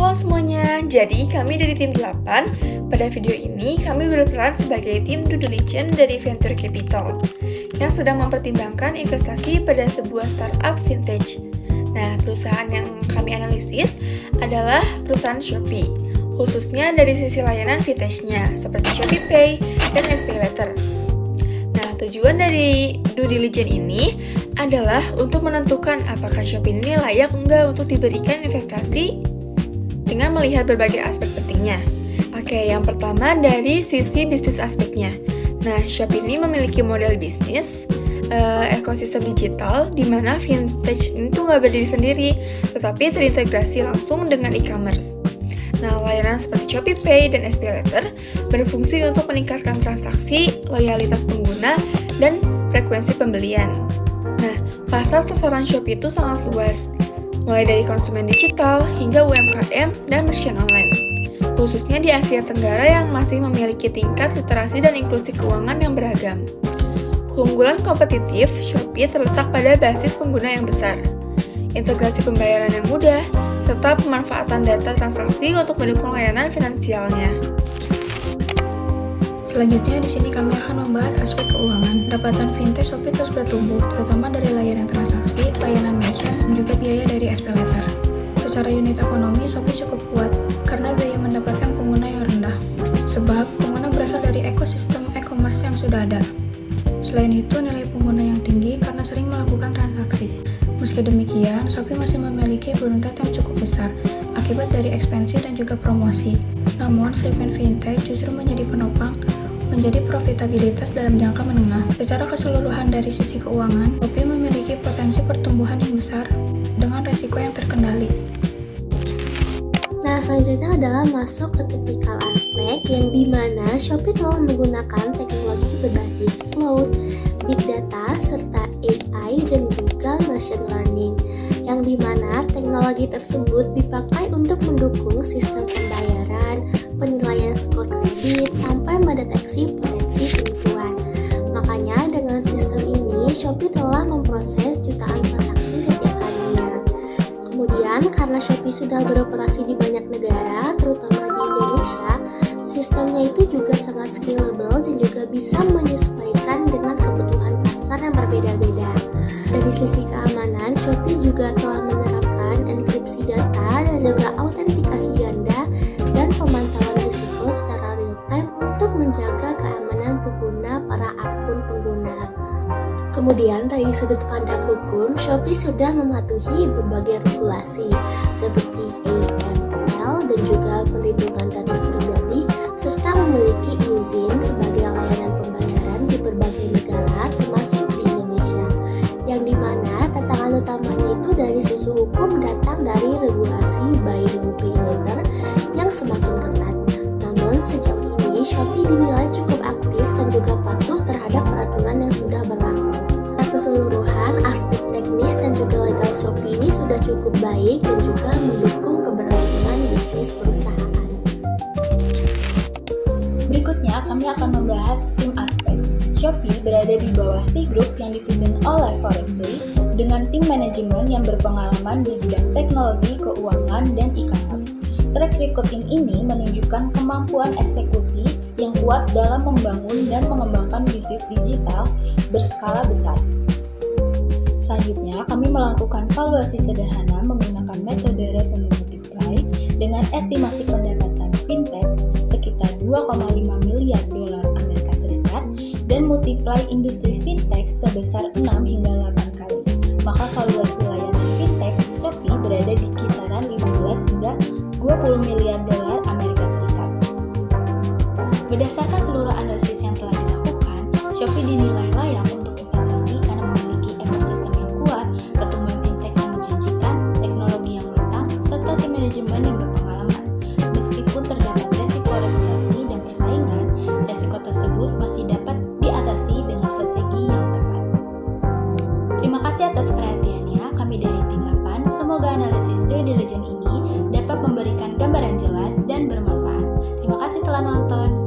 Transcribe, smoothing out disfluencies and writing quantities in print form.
Halo semuanya, jadi kami dari tim 8. Pada video ini kami berperan sebagai tim due diligence dari Venture Capital yang sedang mempertimbangkan investasi pada sebuah startup vintage. Nah, perusahaan yang kami analisis adalah perusahaan Shopee, khususnya dari sisi layanan vintage-nya seperti ShopeePay dan SPayLater. Nah, tujuan dari due diligence ini adalah untuk menentukan apakah Shopee ini layak enggak untuk diberikan investasi dengan melihat berbagai aspek pentingnya. Oke, yang pertama dari sisi bisnis aspeknya. Nah, Shopee ini memiliki model bisnis ekosistem digital di mana vintage ini tuh nggak berdiri sendiri, tetapi terintegrasi langsung dengan e-commerce. Nah, layanan seperti ShopeePay dan SPayLater berfungsi untuk meningkatkan transaksi, loyalitas pengguna, dan frekuensi pembelian. Nah, pasar sasaran Shopee itu sangat luas, mulai dari konsumen digital hingga UMKM dan merchant online, khususnya di Asia Tenggara yang masih memiliki tingkat literasi dan inklusi keuangan yang beragam. Keunggulan kompetitif Shopee terletak pada basis pengguna yang besar, integrasi pembayaran yang mudah, serta pemanfaatan data transaksi untuk mendukung layanan finansialnya. Selanjutnya, di sini kami akan membahas aspek keuangan. Pendapatan fintech Shopee terus bertumbuh, terutama dari layanan transaksi, layanan merchant, dan juga biaya dari SPayLater. Secara unit ekonomi, Shopee cukup kuat karena biaya mendapatkan pengguna yang rendah, sebab pengguna berasal dari ekosistem e-commerce yang sudah ada. Selain itu, nilai pengguna yang tinggi karena sering melakukan transaksi. Meski demikian, Shopee masih memiliki burn rate yang cukup besar akibat dari ekspansi dan juga promosi. Namun, segmen fintech justru menjadi penopang menjadi profitabilitas dalam jangka menengah. Secara keseluruhan dari sisi keuangan, Shopee memiliki potensi pertumbuhan yang besar dengan resiko yang terkendali. Nah, selanjutnya adalah masuk ke tipikal aspek yang dimana Shopee telah menggunakan teknologi berbasis cloud, big data, serta AI dan juga machine learning, yang dimana teknologi tersebut dipakai untuk mendukung sistem pembayaran, penilaian skor kredit, sampai mendeteksi potensi penipuan. Makanya dengan sistem ini, Shopee telah memproses jutaan transaksi setiap harinya. Kemudian, karena Shopee sudah beroperasi di banyak negara, terutama di Indonesia, sistemnya itu juga sangat scalable dan juga bisa menyesuaikan dengan kebutuhan pasar yang berbeda-beda. Dari sisi keamanan, Shopee juga telah menerapkan enkripsi data dan juga autentikasi ganda dan pemantauan risiko secara real time untuk menjaga keamanan pengguna para akun pengguna. Kemudian dari sudut pandang hukum, Shopee sudah mematuhi berbagai regulasi seperti AML dan juga perlindungan data pribadi, serta memiliki izin sebagai layanan pembayaran di berbagai negara termasuk di Indonesia, yang dimana tantangan utamanya itu dari sisi hukum datang dari regulasi buy now pay later yang semakin ketat. Namun sejauh ini Shopee dinilai cukup aktif dan juga patuh terhadap peraturan yang sudah berlaku. Secara keseluruhan, aspek teknis dan juga legal Shopee ini sudah cukup baik dan juga mendukung keberlangsungan bisnis perusahaan. Berikutnya kami akan membahas tim aspek. Shopee berada di bawah C Group yang dipimpin oleh Forestry dengan tim manajemen yang berpengalaman di bidang teknologi, keuangan, dan e-commerce. Track record tim ini menunjukkan kemampuan eksekusi yang kuat dalam membangun dan mengembangkan bisnis digital berskala besar. Selanjutnya, kami melakukan valuasi sederhana menggunakan metode revenue multiply dengan estimasi pendapatan fintech sekitar 2,5 miliar dolar Amerika Serikat dan multiply industri fintech sebesar 6 hingga 8 kali. Maka valuasi layanan fintech Shopee berada di kisaran 15 hingga 20 miliar dolar Amerika Serikat. Berdasarkan seluruh analisis yang telah dilakukan, Shopee dinilai layak untuk investasi karena memiliki ekosistem yang kuat, pertumbuhan fintech yang menjanjikan, teknologi yang matang, serta tim manajemen yang berpengalaman. Meskipun terdapat resiko regulasi dan persaingan, resiko tersebut masih dapat diatasi dengan strategi yang tepat. Terima kasih atas perhatiannya. Kami dari tim 8, semoga analisis due diligence ini dapat memberikan gambaran jelas dan bermanfaat. Terima kasih telah nonton.